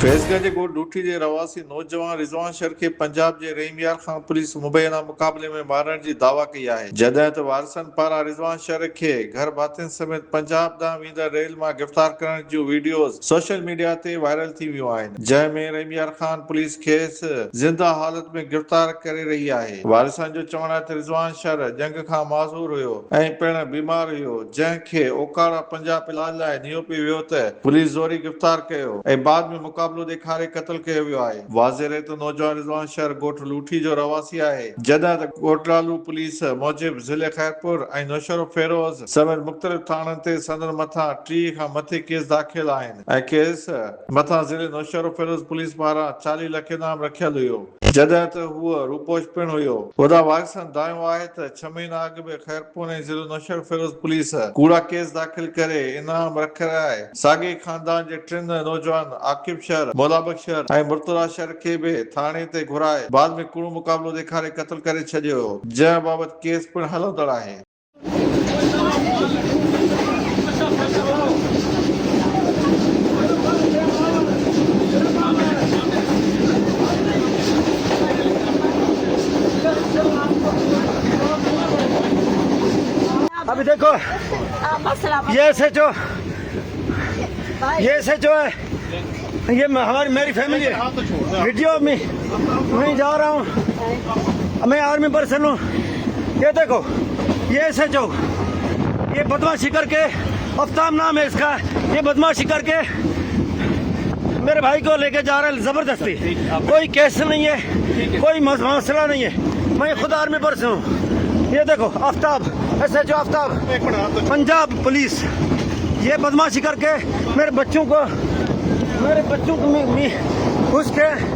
फैज़गंज जे ॻोठ डूठी जे रवासी नौजवान रिज़वान शर खे पंजाब जे रहीम यार खान पुलिस मुबैना मुक़ाबले में मारण जी दावा कई आहे, जॾहिं त वारसनि पारां रिज़वान शर खे घर भातियुनि समेत पंजाब ॾांहुं वेंदड़ रेल मां गिरफ़्तार करण जूं वीडियोज़ सोशल मीडिया ते वायरल थी वियूं आहिनि, जंहिं में रहीम यार खान पुलिस खेसि ज़िंदा हालत में गिरफ़्तार करे रही आहे। वारसनि जो चवणु आहे त रिज़वान शर जंग खां माज़ूर हुयो ऐं पिणु बीमार हुयो, जंहिंखे ओकाड़ा पंजाब इलाज लाइ नियो पियो वियो त पुलिस ज़ोरी गिरफ़्तार कयो ऐं बाद में मुक़ाबलो ॾेखारे क़त्ल कयो वियो आहे। वाज़ेह रहे त नौजवान रिज़वान शर ॻोठ लूठी जो रवासी आहे, जॾहिं त कोटरालू पुलिस मूजिब ज़िले खैरपुर ऐं नौशरो फेरोज़ समेत मुख़्तलिफ़ थाणनि ते संदनि मथां 30 खां मथे केस दाख़िल आहिनि ऐं केस मथां ज़िले नौशरो फेरोज़ पुलिस पारां 40 लाख इनाम रखियल हुयो, जॾहिं त हूअ रूपोश पिणु हुयो। ख़ुदा वारसनि दायो आहे त 6 महीना अॻु में खैरपुर ऐं ज़िले नौशरो फेरोज़ पुलिस कूड़ा केस दाख़िल करे इनाम रखाए साॻे ख़ानदान जे 3 नौजवान आकिब शर, मोलाबक शर ऐं मुर्तज़ा शर खे बि थाणे ते घुराए बाद में कूड़ो मुक़ाबलो ॾेखारे क़त्ल करे छॾियो हो, जंहिं बाबति केस पिणु हलंदड़ आहे। अभी देखो ये SHO है, ये हमारी मेरी फैमिली है। वीडियो में मैं जा रहा हूँ, मैं आर्मी पर्सन हूँ। ये देखो ये SHO, ये बदमाशी करके, अफ्ताब नाम है इसका, ये बदमाशी करके मेरे भाई को लेके जा रहा है जबरदस्ती। कोई केस नहीं है, कोई मसला नहीं है, मैं खुद आर्मी पर्सन हूँ। ये देखो आफ्ताब, SHO आफ्ताब पंजाब पुलिस, ये बदमाशी करके मेरे बच्चों को घुस के